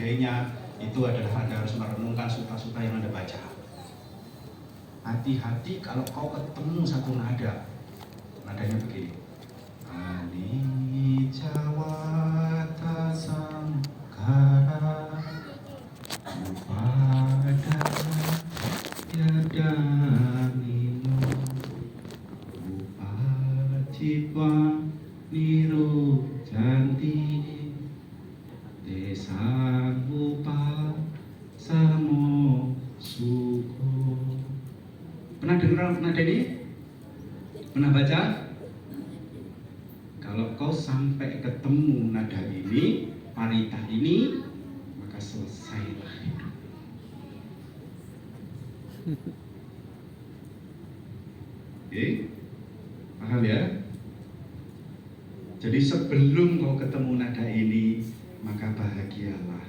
sebagainya, itu adalah Anda harus merenungkan suta-suta yang Anda baca. Hati-hati kalau kau ketemu satu nada, nadanya begini. Anicawata samkara upada yadamino upacipwa niru janti desa upa samo suko. Pernah dengar nada ini? Pernah baca? Kalau kau sampai ketemu nada ini, parita ini, maka selesailah hidup. Oke, paham ya? Jadi sebelum kau ketemu nada ini, maka bahagialah.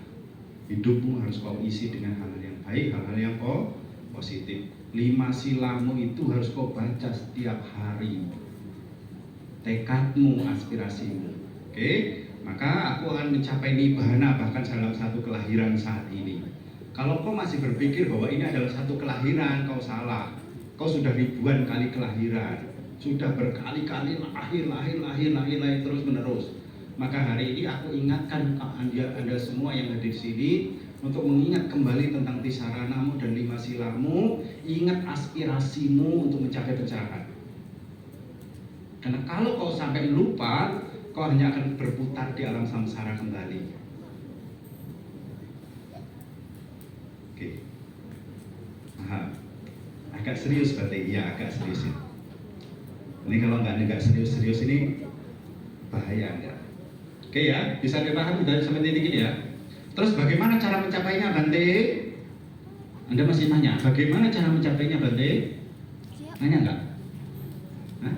Hidupmu harus kau isi dengan hal yang baik, hal-hal yang positif. 5 silamu itu harus kau baca setiap hari. Tekadmu, aspirasimu. Oke, maka aku akan mencapai nibbana bahkan dalam satu kelahiran saat ini. Kalau kau masih berpikir bahwa ini adalah satu kelahiran, kau salah. Kau sudah ribuan kali kelahiran, sudah berkali-kali lahir terus menerus. Maka hari ini aku ingatkan anda semua yang ada di sini untuk mengingat kembali tentang tisaranamu dan 5 silamu. Ingat aspirasimu untuk mencapai pencerahan. Karena kalau kau sampai lupa, kau hanya akan berputar di alam samsara kembali. Oke, agak serius berarti, ya agak serius ini. Ini kalau nggak serius ini bahaya enggak? Oke ya, bisa dipahami dari sampai titik ini ya. Terus bagaimana cara mencapainya, Bante? Anda masih nanya, bagaimana cara mencapainya, Bante? Nanya enggak? Hah?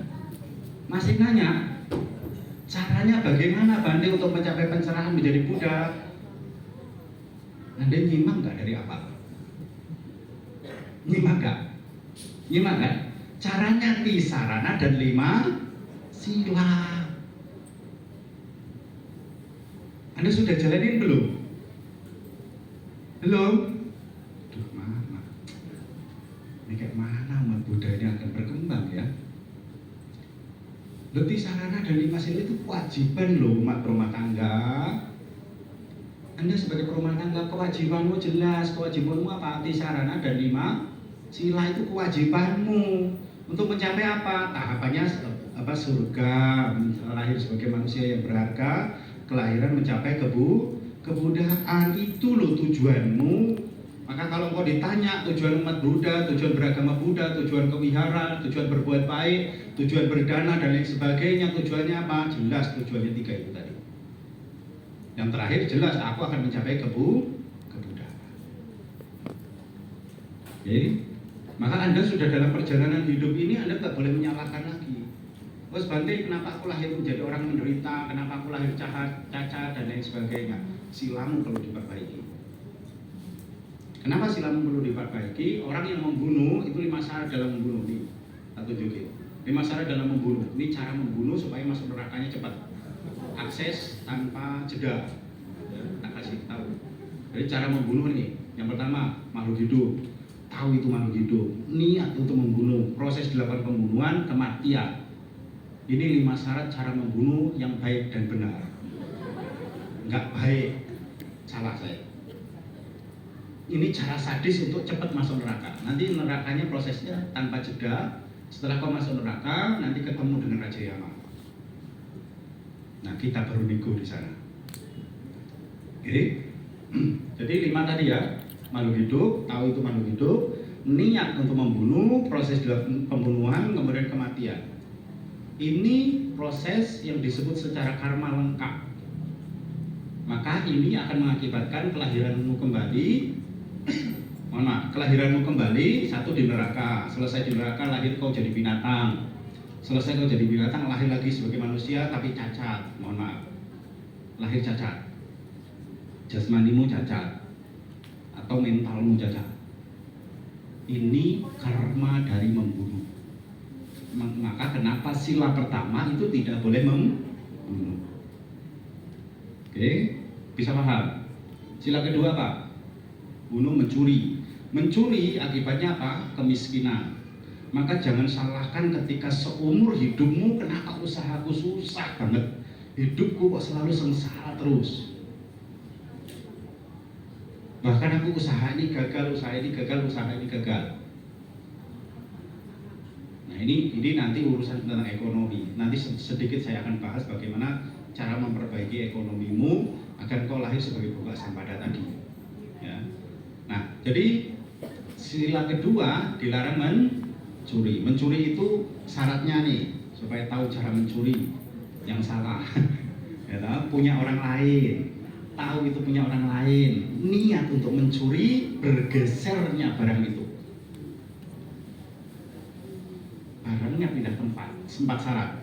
Masih nanya? Caranya bagaimana, Bante, untuk mencapai pencerahan menjadi Buddha? Anda nyimak enggak dari apa? Nyimak enggak? Nyimak kan? Caranya tisarana dan 5 sila. Anda sudah jalanin belum? Belum? Duh, mama. Ini kayak mana umat Buddha ini akan berkembang ya? Tisarana dan 5 sila itu kewajiban loh umat rumah tangga. Anda sebagai rumah tangga, kewajibanmu jelas. Kewajibanmu apa? Tisarana dan 5 sila itu kewajibanmu. Untuk mencapai apa? Tahapannya apa? Surga, lahir sebagai manusia yang berharga, kelahiran mencapai kebudayaan. Itu loh tujuanmu. Maka kalau kau ditanya tujuan umat Buddha, tujuan beragama Buddha, tujuan kewihara, tujuan berbuat baik, tujuan berdana dan lain sebagainya, tujuannya apa? Jelas tujuannya 3 itu tadi. Yang terakhir jelas, aku akan mencapai kebudayaan. Oke. Maka Anda sudah dalam perjalanan hidup ini, Anda nggak boleh menyalahkan lagi. Bos Bante, kenapa aku lahir menjadi orang menderita? Kenapa aku lahir cacat dan lain sebagainya? Silamu perlu diperbaiki. Kenapa silamu perlu diperbaiki? Orang yang membunuh itu 5 syarat dalam membunuh nih. Tak tunjukin. 5 syarat dalam membunuh. Ini cara membunuh supaya masuk nerakanya cepat. Akses tanpa jeda. Tak kasih tahu. Jadi cara membunuh nih. Yang pertama, makhluk hidup. Tahu itu makhluk hidup, niat untuk membunuh, proses dilakukan pembunuhan, kematian. Ini 5 syarat cara membunuh yang baik dan benar. Enggak baik, salah saya. Ini cara sadis untuk cepat masuk neraka. Nanti nerakanya prosesnya tanpa jeda. Setelah kau masuk neraka, nanti ketemu dengan Raja Yama. Nah, kita baru nego di sana. Oke. Jadi 5 tadi ya. Makhluk hidup, tahu itu makhluk hidup, niat untuk membunuh, proses pembunuhan, kemudian kematian. Ini proses yang disebut secara karma lengkap. Maka ini akan mengakibatkan kelahiranmu kembali. Mohon maaf, kelahiranmu kembali, 1 di neraka. Selesai di neraka, lahir kau jadi binatang. Selesai kau jadi binatang, lahir lagi sebagai manusia tapi cacat. Mohon maaf, lahir cacat. Jasmanimu cacat atau mentalmu cacat. Ini karma dari membunuh. Maka kenapa sila pertama itu tidak boleh membunuh? Oke, bisa paham? Sila kedua apa? Bunuh, mencuri. Mencuri akibatnya apa? Kemiskinan. Maka jangan salahkan ketika seumur hidupmu, kenapa usahaku susah banget, hidupku kok selalu sengsara terus. Bahkan aku usaha ini gagal, usaha ini gagal, usaha ini gagal. Nah ini nanti urusan tentang ekonomi. Nanti sedikit saya akan bahas bagaimana cara memperbaiki ekonomimu agar kau lahir sebagai buka sampada tadi. Ya. Nah jadi sila kedua dilarang mencuri. Mencuri itu syaratnya nih supaya tahu cara mencuri yang salah. Ya, punya orang lain. Tahu itu punya orang lain, niat untuk mencuri, bergesernya barang itu. Barangnya pindah tempat, sempat syarat.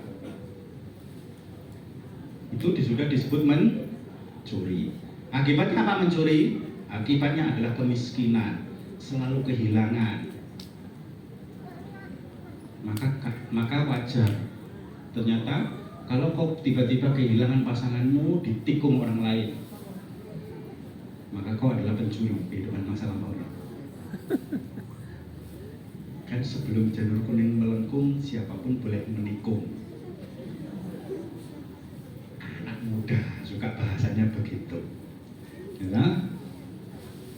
Itu sudah disebut mencuri. Akibatnya apa mencuri? Akibatnya adalah kemiskinan, selalu kehilangan. Maka wajar. Ternyata kalau kau tiba-tiba kehilangan pasanganmu ditikung orang lain, maka kau adalah pencuri kehidupan masa lampau. Kan sebelum janur kuning melengkung, siapapun boleh menikung. Anak muda suka bahasanya begitu. Ya.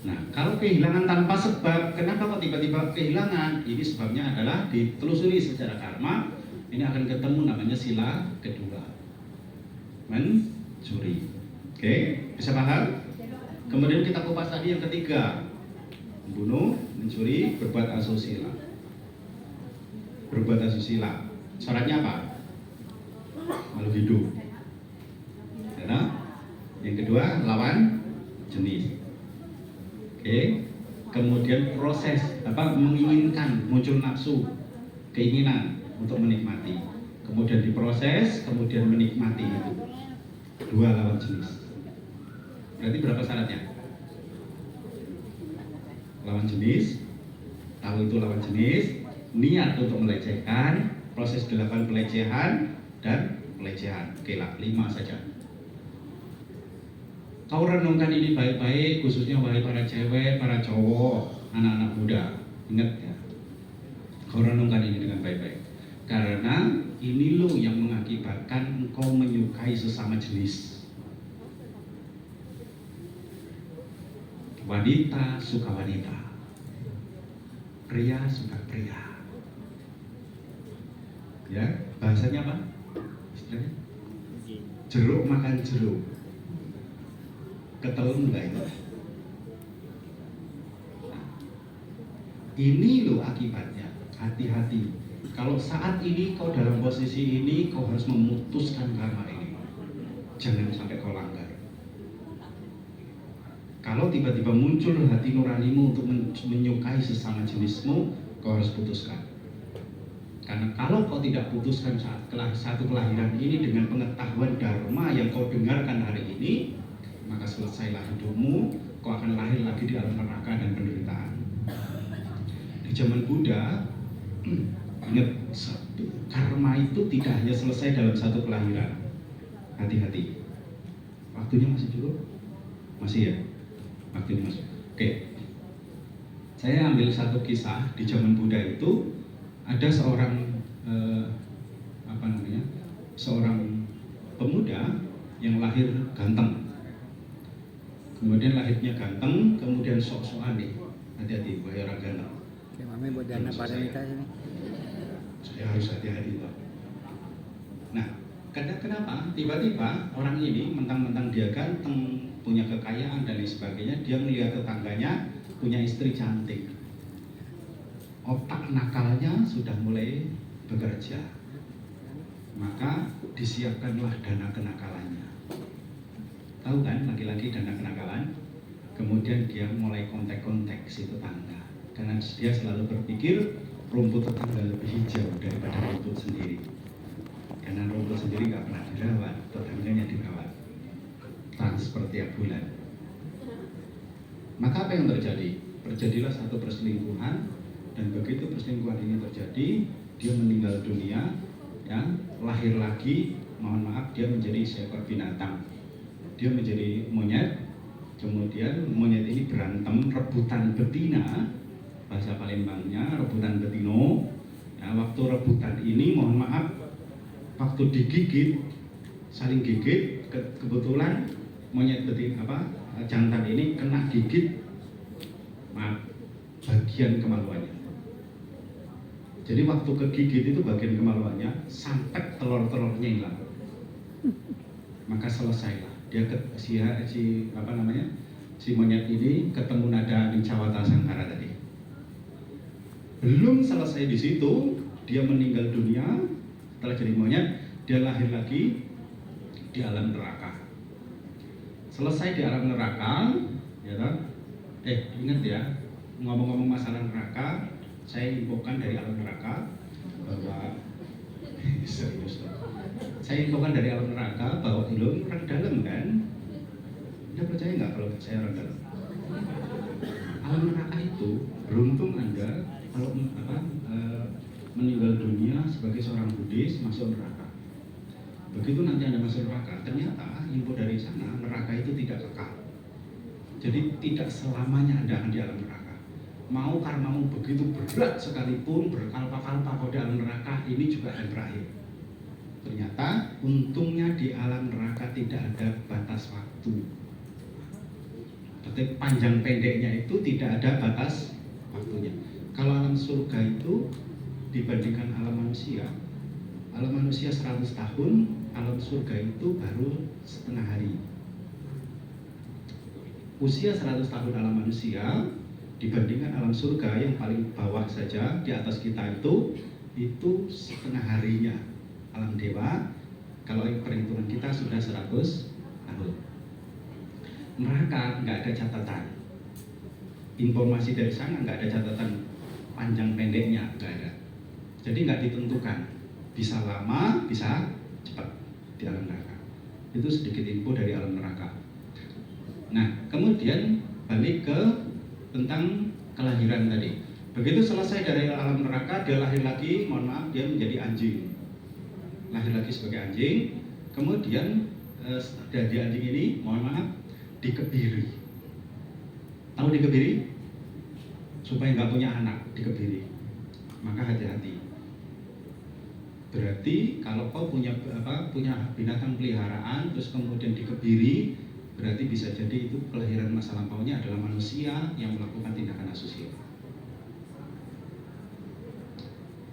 Nah, kalau kehilangan tanpa sebab, kenapa kok tiba-tiba kehilangan? Ini sebabnya adalah ditelusuri secara karma. Ini akan ketemu namanya sila kedua, mencuri. Oke, bisa paham? Kemudian kita kupas tadi yang ketiga, membunuh, mencuri, berbuat asusila. Berbuat asusila, syaratnya apa? Makhluk hidup. Ya, yang kedua, lawan jenis. Oke. Kemudian proses apa? Menginginkan, muncul nafsu, keinginan untuk menikmati. Kemudian diproses, kemudian menikmati itu. Dua lawan jenis. Berarti berapa syaratnya? Lawan jenis, tahu itu lawan jenis, niat untuk melecehkan, proses dilakukan pelecehan dan pelecehan. Oke lah, 5 saja. Kau renungkan ini baik-baik, khususnya wahai para cewek, para cowok, anak-anak muda. Ingat ya, kau renungkan ini dengan baik-baik. Karena ini loh yang mengakibatkan engkau menyukai sesama jenis. Wanita suka wanita, pria suka pria. Ya, bahasanya apa? Istilahnya? Jeruk makan jeruk. Ketelun nggak itu? Nah, ini loh akibatnya. Hati-hati. Kalau saat ini kau dalam posisi ini, kau harus memutuskan karma ini. Jangan sampai kau langgar. Kalau tiba-tiba muncul hati nuranimu untuk menyukai sesama jenismu, kau harus putuskan. Karena kalau kau tidak putuskan saat satu kelahiran ini dengan pengetahuan dharma yang kau dengarkan hari ini, maka selesailah hidupmu, kau akan lahir lagi di alam neraka dan penderitaan. Di zaman Buddha, ingat, karma itu tidak hanya selesai dalam satu kelahiran. Hati-hati. Waktunya masih cukup? Masih ya? Waktunya masih. Oke. Saya ambil satu kisah di zaman Buddha itu ada seorang seorang pemuda yang lahir ganteng. Kemudian lahirnya ganteng, kemudian sok-sokan nih. Hati-hati, wahai orang ganteng. Oke, mami buat dana pada nikah ini. Saya harus hati-hati Pak. Nah, kenapa? Tiba-tiba orang ini mentang-mentang dia ganteng, punya kekayaan dan lain sebagainya, dia melihat tetangganya punya istri cantik. Otak nakalnya sudah mulai bekerja. Maka disiapkanlah dana kenakalannya. Tahu kan laki-laki dana kenakalan? Kemudian dia mulai kontak-kontak si tetangga. Karena dia selalu berpikir rumput tetangga lebih hijau daripada rumput sendiri. Karena rumput sendiri nggak pernah dirawat, tetangganya dirawat. Transfer tiap bulan. Maka apa yang terjadi? Terjadilah satu perselingkuhan, dan begitu perselingkuhan ini terjadi, dia meninggal dunia, ya, lahir lagi, mohon maaf, dia menjadi seekor binatang. Dia menjadi monyet, Kemudian monyet ini berantem, rebutan betina, bahasa Palembangnya rebutan betino. Nah, waktu rebutan ini mohon maaf, waktu digigit, saling gigit, kebetulan monyet betina jantan ini kena gigit, maaf, bagian kemaluannya. Jadi waktu kegigit itu bagian kemaluannya sampai telur-telurnya hilang. Maka selesailah dia si monyet ini ketemu nada Nicawata Sangkara tadi. Belum selesai di situ, dia meninggal dunia setelah jadi monyet, dia lahir lagi di alam neraka. Selesai di alam neraka, ya kan? Ingat ya, ngomong-ngomong masalah neraka, saya infokan dari alam neraka bahwa serius loh. Saya infokan dari alam neraka bahwa ini orang dalam kan? Anda percaya nggak kalau saya orang dalam? Alam neraka itu beruntung Anda kalau meninggal dunia sebagai seorang Buddhis masuk neraka. Begitu nanti Anda masuk neraka, ternyata info dari sana neraka itu tidak kekal. Jadi tidak selamanya Anda akan di alam neraka. Mau karmamu begitu berat sekalipun, berkalpa-kalpa kau di alam neraka, ini juga akan berakhir. Ternyata untungnya di alam neraka tidak ada batas waktu. Berarti panjang pendeknya itu tidak ada batas waktunya. Kalau alam surga itu dibandingkan alam manusia 100 tahun, alam surga itu baru setengah hari. Usia 100 tahun alam manusia dibandingkan alam surga yang paling bawah saja di atas kita itu setengah harinya alam dewa. Kalau perhitungan kita sudah 100 tahun. Neraka nggak ada catatan, informasi dari sana nggak ada catatan panjang pendeknya, nggak ada. Jadi nggak ditentukan, bisa lama bisa cepat di alam neraka. Itu sedikit info dari alam neraka. Nah kemudian balik ke tentang kelahiran tadi. Begitu selesai dari alam neraka, dia lahir lagi, mohon maaf, dia menjadi anjing. Lahir lagi sebagai anjing, kemudian dari anjing ini, mohon maaf, dikebiri. Tahu dikebiri? Supaya nggak punya anak, dikebiri. Maka hati-hati. Berarti kalau kau punya binatang peliharaan, terus kemudian dikebiri, berarti bisa jadi itu kelahiran masa lampaunya adalah manusia yang melakukan tindakan asusila.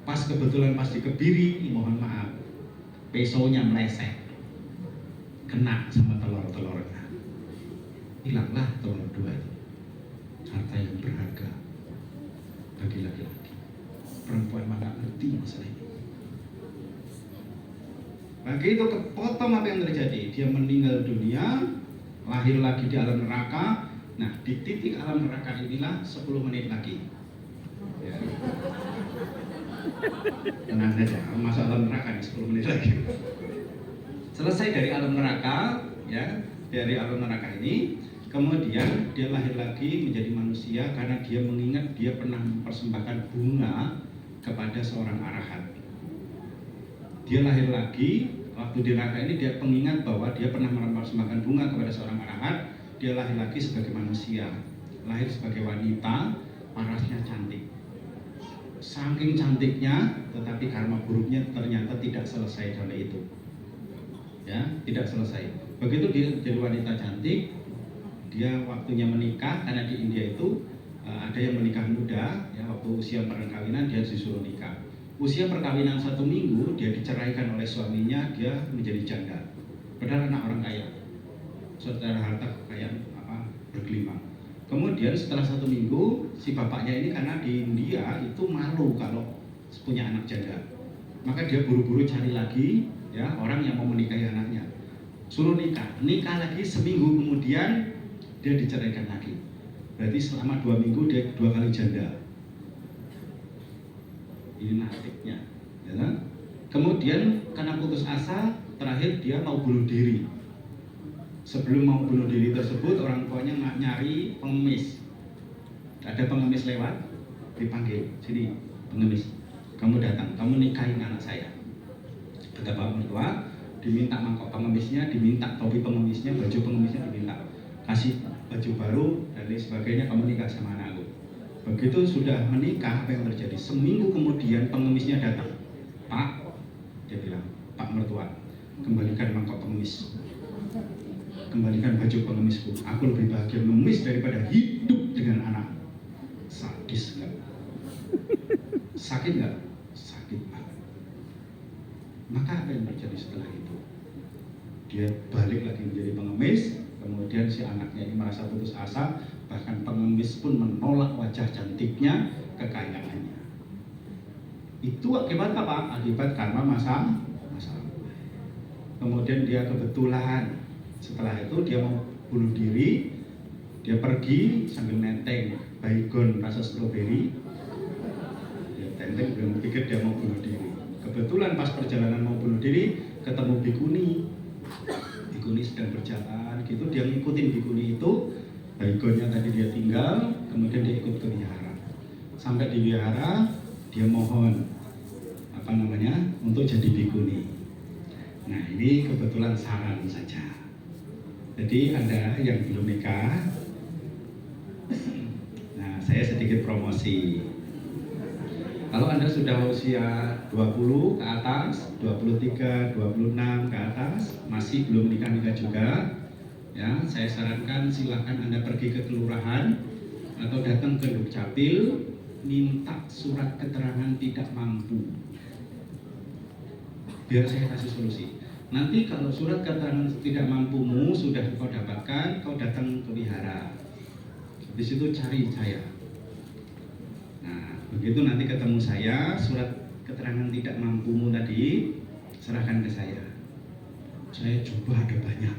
Pas kebetulan pas dikebiri, mohon maaf, pesonya meleset, kena sama telur-telurnya, hilanglah telur dua itu, harta yang berharga bagi laki-laki. Perempuan mana ngerti masalah ini. Begitu kepotong apa yang terjadi, dia meninggal dunia, lahir lagi di alam neraka. Nah di titik alam neraka inilah 10 menit lagi ya. Tenang saja, masuk alam neraka nih 10 menit lagi. Selesai dari alam neraka ya, dari alam neraka ini, kemudian dia lahir lagi menjadi manusia karena dia mengingat dia pernah mempersembahkan bunga kepada seorang arahat. Dia lahir lagi, waktu di neraka ini dia pengingat bahwa dia pernah mempersembahkan bunga kepada seorang arahat. Dia lahir lagi sebagai manusia, lahir sebagai wanita, parasnya cantik. Saking cantiknya, tetapi karma buruknya ternyata tidak selesai dari itu. Ya, tidak selesai. Begitu dia jadi wanita cantik, dia waktunya menikah, karena di India itu ada yang menikah muda, ya waktu usia perkawinan dia disuruh nikah. Usia perkawinan 1 minggu dia diceraikan oleh suaminya, dia menjadi janda. Padahal anak orang kaya, saudara harta kekayaan bergelimang. Kemudian setelah 1 minggu, si bapaknya ini karena di India itu malu kalau punya anak janda, maka dia buru-buru cari lagi ya orang yang mau menikahi anaknya, suruh nikah lagi. Seminggu kemudian dia diceraikan lagi. Berarti selama 2 minggu dia 2 kali janda. Ini nasibnya, ya kan? Kemudian karena putus asa, terakhir dia mau bunuh diri. Sebelum mau bunuh diri tersebut, orang tuanya nyari pengemis. Ada pengemis lewat, dipanggil, sini pengemis, kamu datang, kamu nikahin anak saya. Kata bapak mertua, diminta mangkok pengemisnya, diminta topi pengemisnya, baju pengemisnya diminta, kasih baju baru dan lain sebagainya, kamu nikah sama anakku. Begitu sudah menikah, apa yang terjadi? Seminggu kemudian pengemisnya datang. Pak, dia bilang, Pak mertua, kembalikan mangkok pengemis, kembalikan baju pengemisku. Aku lebih bahagia mengemis daripada hidup dengan anak. Sadis enggak? Sakit enggak? Sakit banget. Maka apa yang terjadi setelah itu? Dia balik lagi menjadi pengemis. Kemudian si anaknya ini merasa putus asa, bahkan pengemis pun menolak wajah cantiknya, kekayaannya. Itu akibat apa? Akibat karma masa lalu. Kemudian dia kebetulan setelah itu dia mau bunuh diri, dia pergi sambil nenteng baygon rasa stroberi, dia tenteng belum pikir dia mau bunuh diri. Kebetulan pas perjalanan mau bunuh diri ketemu bikuni. Bikuni sedang berjalan gitu, dia ngikutin bikuni itu, baygonnya tadi dia tinggal, kemudian dia ikut ke wihara. Sampai di wihara dia mohon untuk jadi bikuni. Nah, ini kebetulan saran saja. Jadi Anda yang belum nikah, nah saya sedikit promosi. Kalau Anda sudah usia 20 ke atas, 23, 26 ke atas, masih belum nikah-nikah juga, ya, saya sarankan silahkan Anda pergi ke kelurahan atau datang ke Dukcapil, minta surat keterangan tidak mampu. Biar saya kasih solusi. Nanti kalau surat keterangan tidak mampumu sudah kau dapatkan, kau datang ke wihara. Di situ cari saya. Nah, begitu nanti ketemu saya, surat keterangan tidak mampumu tadi serahkan ke saya. Saya coba ada banyak.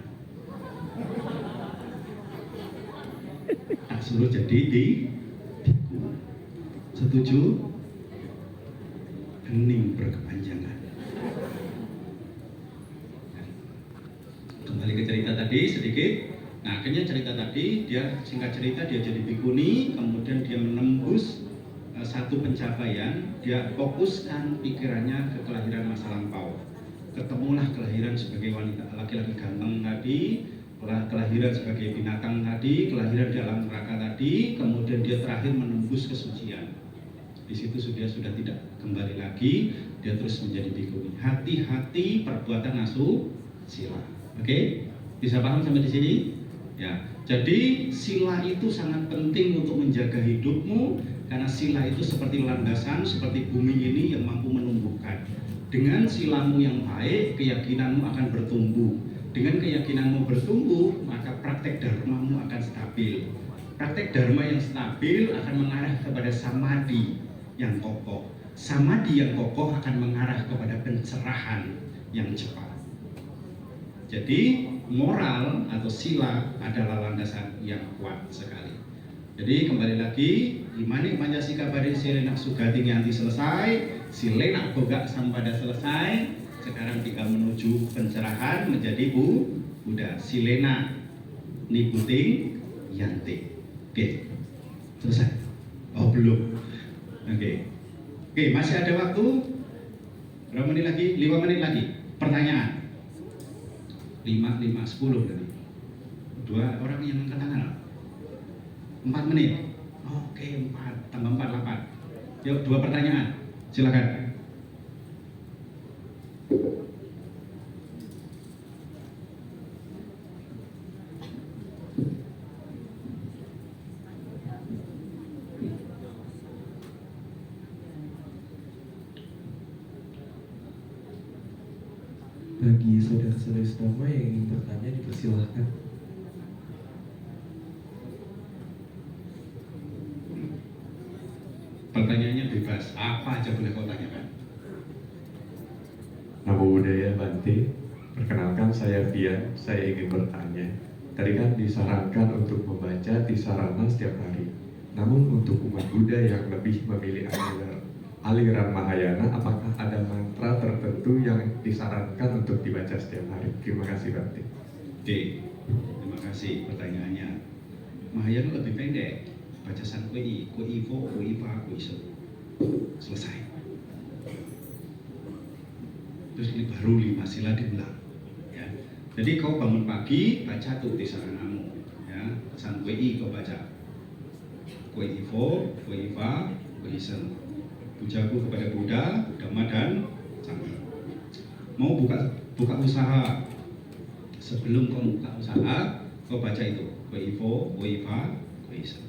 Tak suruh jadi biku. Setuju? Hening berkepanjangan. Kembali ke cerita tadi sedikit. Nah, akhirnya cerita tadi, dia singkat cerita dia jadi bikuni, kemudian dia menembus satu pencapaian, dia fokuskan pikirannya ke kelahiran masa lampau. Ketemulah kelahiran sebagai wanita, laki-laki ganteng tadi, kelahiran sebagai binatang tadi, kelahiran di alam neraka tadi, kemudian dia terakhir menembus kesucian. Di situ sudah tidak kembali lagi, dia terus menjadi bikuni. Hati-hati perbuatan asusila. Oke, bisa paham sampai di sini? Ya, jadi sila itu sangat penting untuk menjaga hidupmu, karena sila itu seperti landasan, seperti bumi ini yang mampu menumbuhkan. Dengan silamu yang baik, keyakinanmu akan bertumbuh. Dengan keyakinanmu bertumbuh, maka praktek dharmamu akan stabil. Praktek dharma yang stabil akan mengarah kepada samadhi yang kokoh. Samadhi yang kokoh akan mengarah kepada pencerahan yang cepat. Jadi moral atau sila adalah landasan yang kuat sekali. Jadi kembali lagi, imani Pancasila Bari Silenak Sugati Nyanti selesai, Silenak Boga Sampada selesai. Sekarang tinggal menuju pencerahan menjadi Buddha. Silena Nibuting Yanti. Oke, selesai. Oh belum. Oke, masih ada waktu. Berapa menit lagi? 5 menit lagi. Pertanyaan. 5, 10 tadi. 2 orang yang angkat tangan. 4 menit. Oke, 4 tambah 4 8. Yuk, 2 pertanyaan. Silakan. Bagi saudara-saudara semua yang ingin bertanya dipersilahkan. Pertanyaannya bebas, apa aja boleh kau tanyakan. Namo Buddhaya Bante. Perkenalkan saya Fian, saya ingin bertanya. Tadi kan disarankan untuk membaca Tisarana setiap hari. Namun untuk umat Buddha yang lebih memilih aliran Mahayana, apakah ada mantra tertentu yang disarankan untuk dibaca setiap hari? Terima kasih Bante. Oke, terima kasih pertanyaannya. Mahayana lebih pendek. Baca san kui fo, kui pa, kui so. Selesai. Terus ini baru 5 sila diulang. Ya. Jadi kau bangun pagi, baca tuh Tisaranamu. Ya. San Wei kau baca. Wei Fo, Wei Fa, Wei Shen. Pujaku kepada Buddha, Dhamma dan Sangha. Mau buka usaha, sebelum kau buka usaha, kau baca itu Wei Fo, Wei Fa, Wei Shen.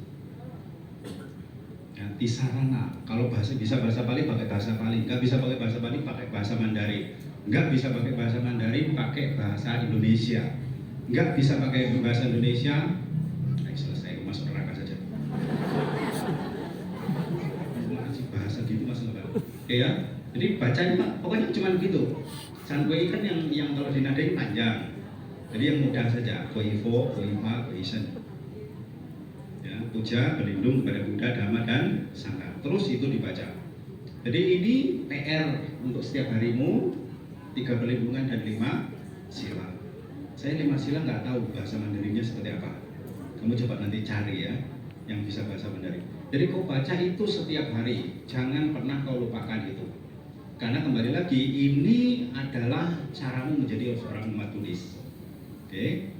Ya, tisarana. Kalau bisa bahasa Bali pakai bahasa Bali, nggak bisa pakai bahasa Bali pakai bahasa Mandarin, nggak bisa pakai bahasa Mandarin pakai bahasa Indonesia, nggak bisa pakai bahasa Indonesia, selesai masuk neraka saja. Masih bahasa gitu masuk neraka. Oke ya. Jadi bacanya pokoknya cuma begitu. San Wei kan yang kalau dinadain panjang. Jadi yang mudah saja. Wei Fo, Wei Fa, Wei Shen. Ya, puja berlindung kepada Buddha, Dhamma dan Sangha. Terus itu dibaca. Jadi ini PR untuk setiap harimu, 3 perlindungan dan 5 sila. Saya 5 sila nggak tahu bahasa Mandarinnya seperti apa. Kamu coba nanti cari ya, yang bisa bahasa Mandarin. Jadi kau baca itu setiap hari, jangan pernah kau lupakan itu. Karena kembali lagi, ini adalah caramu menjadi seorang umat Buddhis. Oke?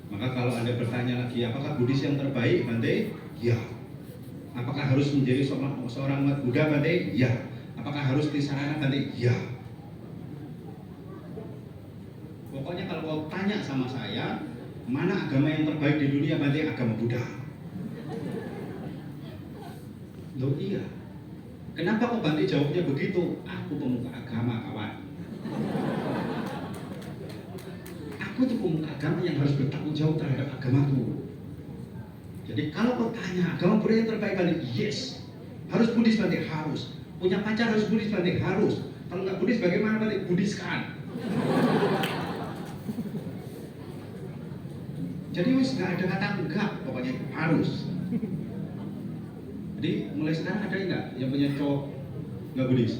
Maka kalau Anda bertanya lagi, apakah Buddhis yang terbaik, Bante? Ya. Apakah harus menjadi seorang umat Buddha, Bante? Ya. Apakah harus tisarana, Bante? Ya. Pokoknya kalau kau tanya sama saya, mana agama yang terbaik di dunia, Bante? Agama Buddha. Loh iya. Kenapa kok Bante jawabnya begitu? Aku pemuka agama, kawan. Aku itu pemuka agama yang harus bertanggung jawab terhadap agamaku. Jadi kalau kau tanya agama Buddha yang terbaik, Bante? Yes. Harus Buddhis, Bante? Harus. Punya pacar harus Buddhis, Bante? Harus. Kalau nggak Buddhis bagaimana, Bante? Buddhiskan. Jadi wis nggak ada kata enggak, pokoknya harus. Jadi mulai sekarang ada nggak yang punya cowok nggak Buddhis?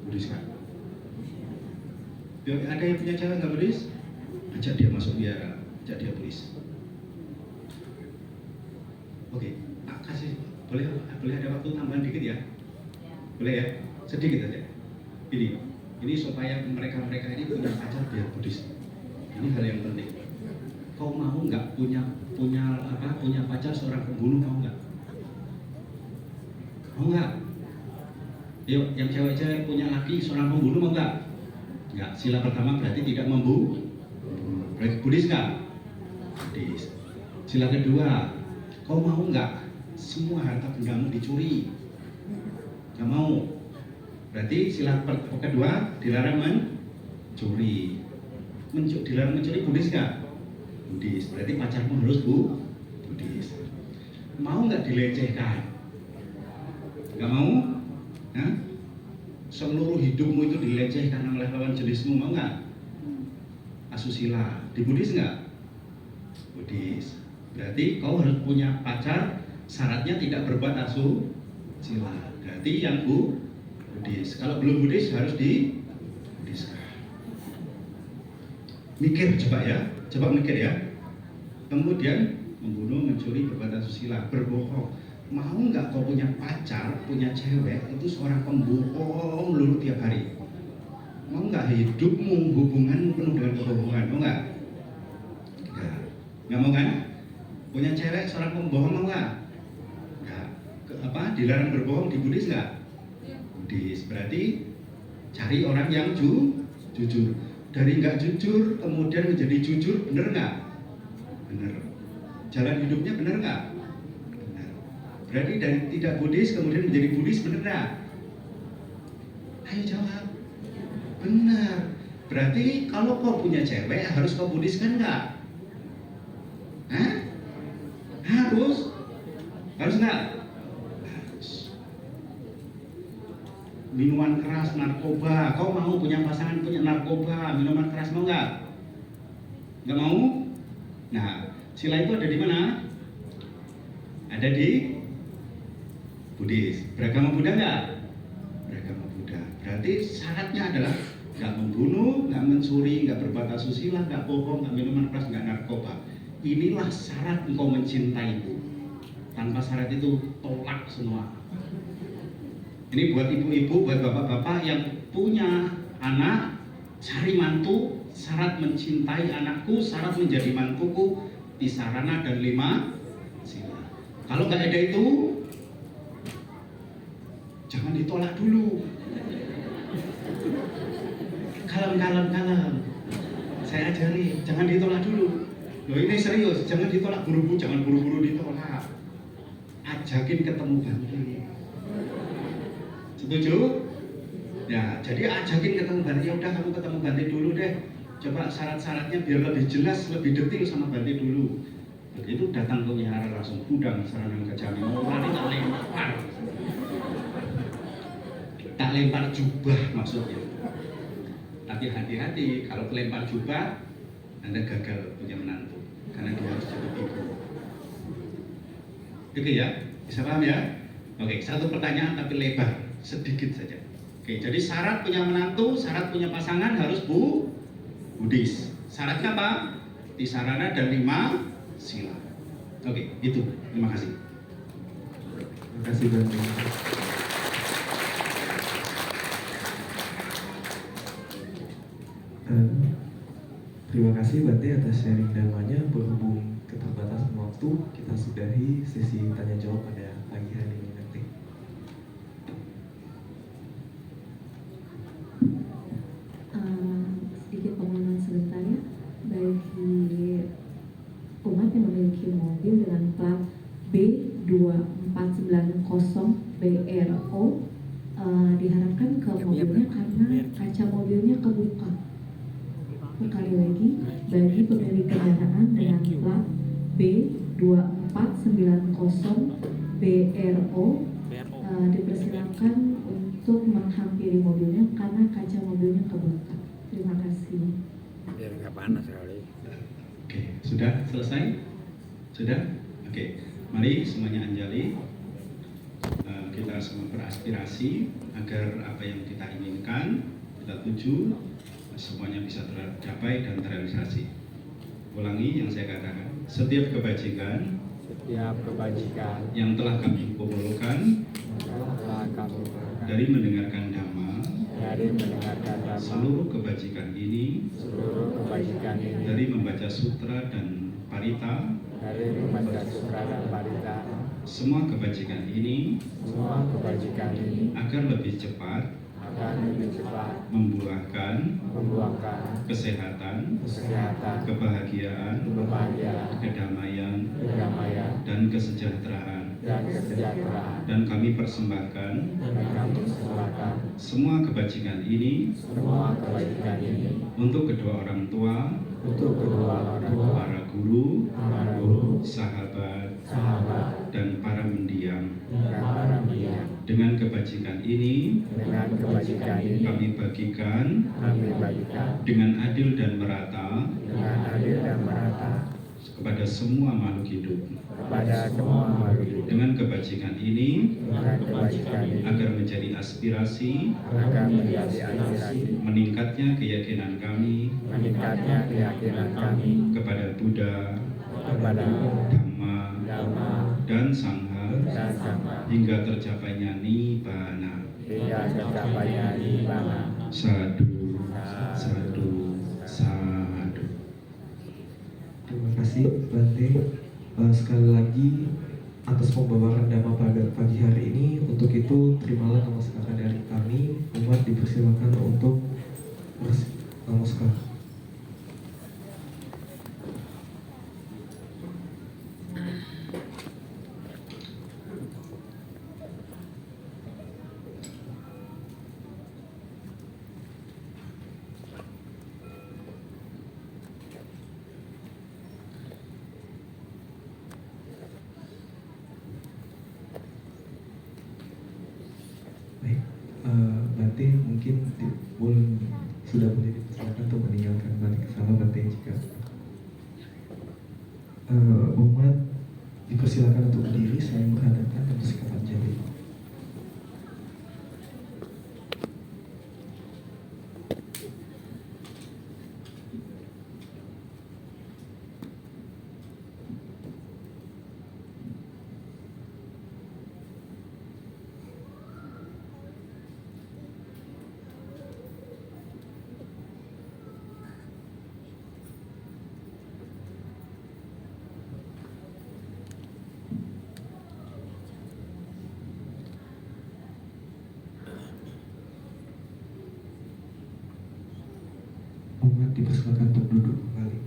Buddhis kan? Ada yang punya cewek nggak Buddhis? Ajak dia masuk biara, ajak dia Buddhis. Oke, kasih boleh ada waktu tambahan dikit ya? Boleh ya? Sedikit aja. Ini supaya mereka ini punya pacar biar Buddhis. Ini hal yang penting. Kau mau nggak punya pacar seorang pembunuh, mau nggak? Mau nggak? Yuk, yang cewek-cewek punya laki seorang pembunuh, mau nggak? Nggak. Sila pertama berarti tidak membunuh. Berarti Buddhis nggak? Buddhis. Sila kedua, kau mau nggak semua harta bendamu dicuri? Nggak mau. Berarti sila kedua dilarang mencuri. Dilarang mencuri, Buddhis nggak? Buddhis. Berarti pacarmu harus Buddhis. Mau nggak dilecehkan? Nggak mau? Hah? Seluruh hidupmu itu dilecehkan oleh lawan jenismu, mau nggak? Asusila. Di Buddhis nggak? Buddhis. Berarti kau harus punya pacar, syaratnya tidak berbuat asusila. Berarti yang Buddhis. Kalau belum Buddhis harus di Buddhiskan. Mikir coba ya. Coba mikir ya. Kemudian membunuh, mencuri, berbuat asusila, berbohong. Mau nggak kau punya pacar, punya cewek itu seorang pembohong melulu tiap hari? Mau nggak hidupmu, hubunganmu penuh dengan kebohongan? Mau nggak? Nggak mau kan? Punya cewek seorang pembohong, mau nggak? Nggak. Dilarang berbohong di Buddhis nggak? Buddhis. Berarti cari orang yang jujur. Dari nggak jujur kemudian menjadi jujur, bener nggak? Bener. Jalan hidupnya bener nggak? Bener. Berarti dari tidak Buddhis kemudian menjadi Buddhis, bener nggak? Ayo jawab. Benar. Berarti kalau kau punya cewek harus kau Buddhiskan nggak? Hah? Harus. Harus nggak? Harus. Minuman keras, narkoba. Kau mau punya pasangan punya narkoba, minuman keras, mau nggak? Nggak mau? Nah, sila itu ada di mana? Ada di Buddhis. Beragama Buddha nggak? Beragama Buddha. Berarti syaratnya adalah nggak membunuh, nggak mencuri, nggak berbuat asusila, nggak bohong, nggak minuman keras, nggak narkoba. Inilah syarat engkau mencintaiku. Tanpa syarat itu tolak semua. Ini buat ibu-ibu, buat bapak-bapak yang punya anak, cari mantu, syarat mencintai anakku, syarat menjadi mantuku, tisarana dan 5 sila. Kalau nggak ada itu, jangan ditolak dulu. Kalem. Saya ajari, jangan ditolak dulu. Loh ini serius, jangan ditolak buru-buru, jangan buru-buru ditolak. Ajakin ketemu Bante. Setuju? Ya, jadi ajakin ketemu Bante. Ya udah kamu ketemu Bante dulu deh. Coba syarat-syaratnya biar lebih jelas, lebih detail sama Bante dulu. Begitu datang ke wihara langsung udang serangan kejami. Mau lari tak lempar jubah maksudnya. Tapi hati-hati, kalau kelempar jubah Anda gagal punya menantu karena dia harus jadi ego. Oke ya, bisa paham ya? Oke, satu pertanyaan tapi lebar, sedikit saja. Oke, jadi syarat punya menantu, syarat punya pasangan harus Buddhis. Syaratnya apa? Tisarana dan 5 sila. Oke, itu. Terima kasih. Terima kasih Bante. Terima kasih Bante atas sharing dhamanya. Berhubung keterbatasan waktu, kita sudahi sesi tanya jawab pada pagi hari ini nanti. Sedikit pengumuman sebentar ya, bagi umat yang memiliki mobil dengan plat B2490BRO diharapkan ke mobilnya karena kaca mobilnya kebuka. Sekali lagi, bagi pemilik kendaraan dengan plat B2490BRO dipersilakan untuk menghampiri mobilnya karena kaca mobilnya kebuka. Terima kasih. Biar nggak panas kali. Oke, sudah selesai? Sudah? Oke, mari semuanya anjali. Kita semua beraspirasi agar apa yang kita inginkan, kita tuju, semuanya bisa tercapai dan terrealisasi. Ulangi yang saya katakan, setiap kebajikan yang telah kami kumpulkan dari mendengarkan dhamma, seluruh kebajikan ini dari membaca sutra dan parita, semua kebajikan ini agar lebih cepat membuahkan kesehatan, kebahagiaan, kedamaian, dan kesejahteraan. Dan kami persembahkan semua kebajikan ini untuk kedua orang tua, para guru, sahabat, dan para mendiang. Dengan kebajikan ini kami bagikan dengan adil dan merata kepada semua makhluk hidup. Dengan kebajikan ini agar menjadi aspirasi meningkatnya keyakinan kami kepada Buddha, Dhamma, dan Sangha hingga tercapainya Nibbana. Sadu, sadu, sadu. Terima kasih Bante. Sekali lagi atas pembawaran dhamma pada pagi hari ini. Untuk itu terimalah namaskara dari kami. Umat dipersilakan untuk namaskara. Baik, Bante mungkin sudah boleh dipersilakan untuk meninggalkan balik ke sana Bante jika umat dipersilakan untuk berdiri, saya menghadapkan dan bersikap anjali. silakan untuk duduk kembali.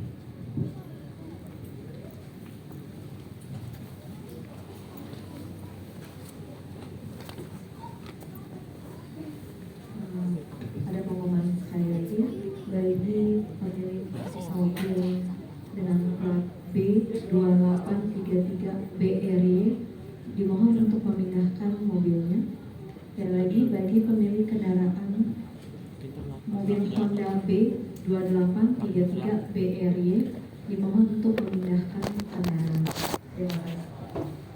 Ada pengumuman sekali lagi ya, bagi pemilik mobil dengan plat B2833BRY dimohon untuk memindahkan mobilnya. Dan lagi bagi pemilik kendaraan mobil Honda B2833BRY dimohon untuk memindahkan kendaraan.